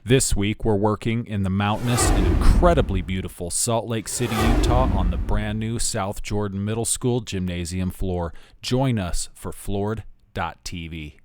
This week, we're working in the mountainous and incredibly beautiful Salt Lake City, Utah on the brand new South Jordan Middle School gymnasium floor. Join us for floored.tv.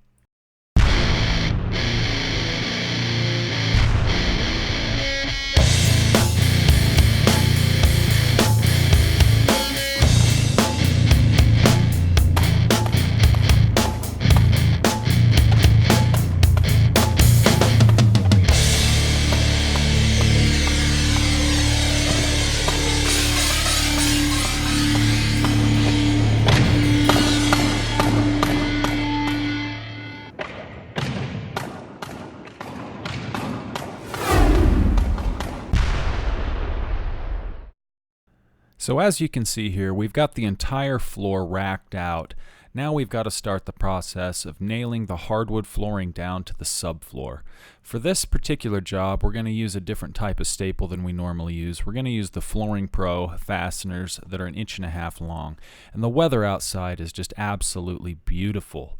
So as you can see here, we've got the entire floor racked out. Now we've got to start the process of nailing the hardwood flooring down to the subfloor. For this particular job, we're going to use a different type of staple than we normally use. We're going to use the Flooring Pro fasteners that are 1.5 inches long. And the weather outside is just absolutely beautiful.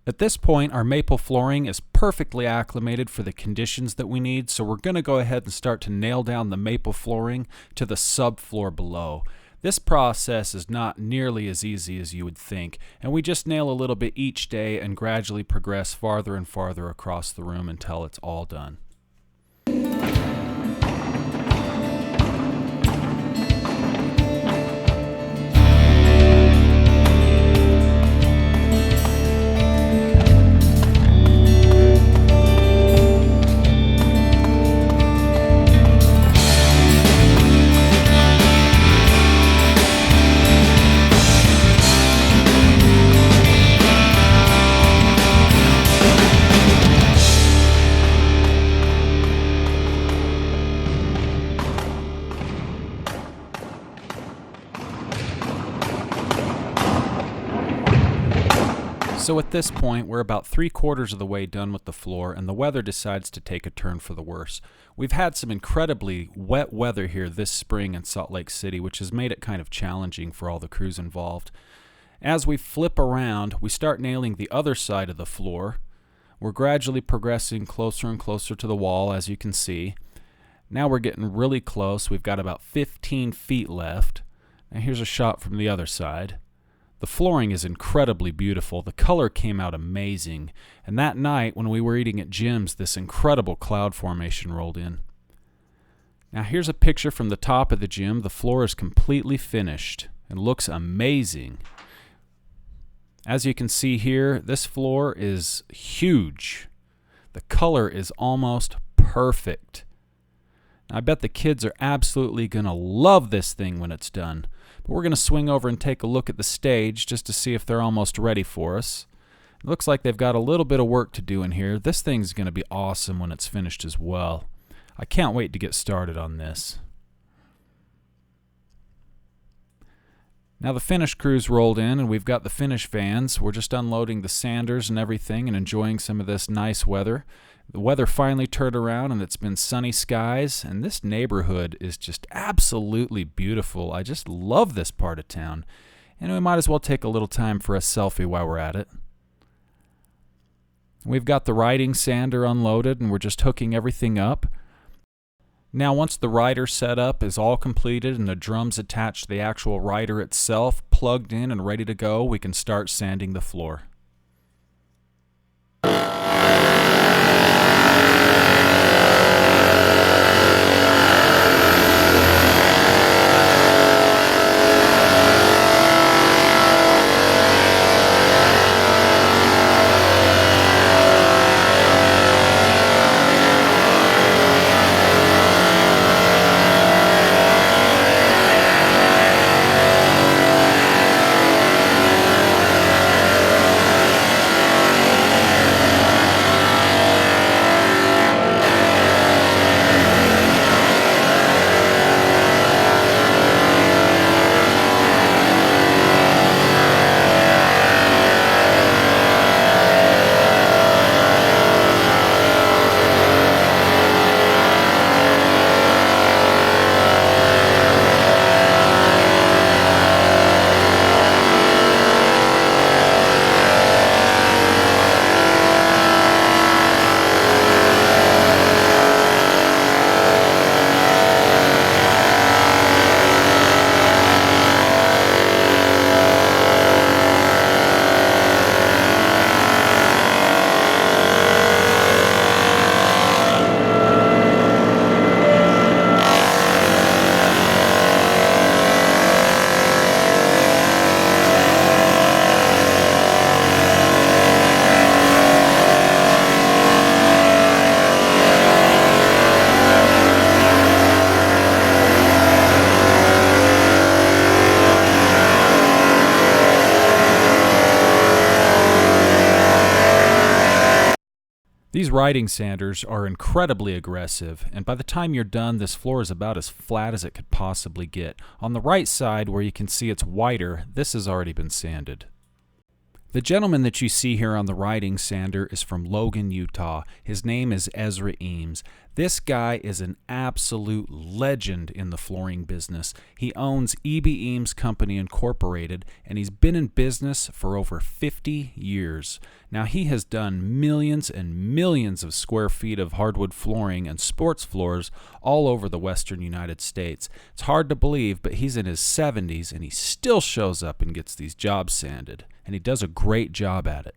At this point, our maple flooring is perfectly acclimated for the conditions that we need, so we're going to go ahead and start to nail down the maple flooring to the subfloor below. This process is not nearly as easy as you would think, and we just nail a little bit each day and gradually progress farther and farther across the room until it's all done. So at this point, we're about 3/4 of the way done with the floor, and the weather decides to take a turn for the worse. We've had some incredibly wet weather here this spring in Salt Lake City, which has made it kind of challenging for all the crews involved. As we flip around, we start nailing the other side of the floor. We're gradually progressing closer and closer to the wall, as you can see. Now we're getting really close. We've got about 15 feet left. Now here's a shot from the other side. The flooring is incredibly beautiful. The color came out amazing. And that night, when we were eating at Jim's, this incredible cloud formation rolled in. Now here's a picture from the top of the gym. The floor is completely finished and looks amazing. As you can see here, this floor is huge. The color is almost perfect. Now, I bet the kids are absolutely going to love this thing when it's done. But we're going to swing over and take a look at the stage just to see if they're almost ready for us. It looks like they've got a little bit of work to do in here. This thing's going to be awesome when it's finished as well. I can't wait to get started on this. Now the finish crew's rolled in and we've got the finish vans. We're just unloading the sanders and everything and enjoying some of this nice weather. The weather finally turned around and it's been sunny skies, and this neighborhood is just absolutely beautiful. I just love this part of town, and we might as well take a little time for a selfie while we're at it. We've got the riding sander unloaded and we're just hooking everything up. Now once the rider setup is all completed and the drums attached to the actual rider itself, plugged in and ready to go, we can start sanding the floor. These riding sanders are incredibly aggressive, and by the time you're done, this floor is about as flat as it could possibly get. On the right side, where you can see it's whiter, this has already been sanded. The gentleman that you see here on the riding sander is from Logan, Utah. His name is Aacer Eames. This guy is an absolute legend in the flooring business. He owns E.B. Eames Company Incorporated, and he's been in business for over 50 years. Now, he has done millions and millions of square feet of hardwood flooring and sports floors all over the western United States. It's hard to believe, but he's in his 70s, and he still shows up and gets these jobs sanded. And he does a great job at it.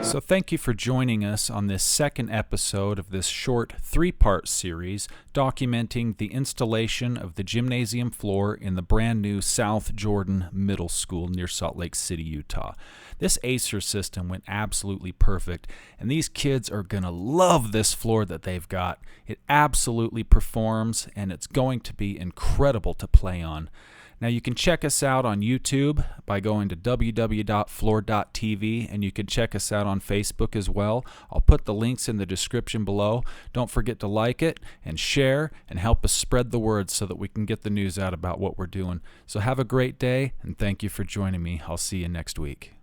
So thank you for joining us on this second episode of this short 3-part series documenting the installation of the gymnasium floor in the brand new South Jordan Middle School near Salt Lake City, Utah. This Aacer system went absolutely perfect, and these kids are going to love this floor that they've got. It absolutely performs, and it's going to be incredible to play on. Now, you can check us out on YouTube by going to www.floor.tv, and you can check us out on Facebook as well. I'll put the links in the description below. Don't forget to like it and share and help us spread the word so that we can get the news out about what we're doing. So have a great day, and thank you for joining me. I'll see you next week.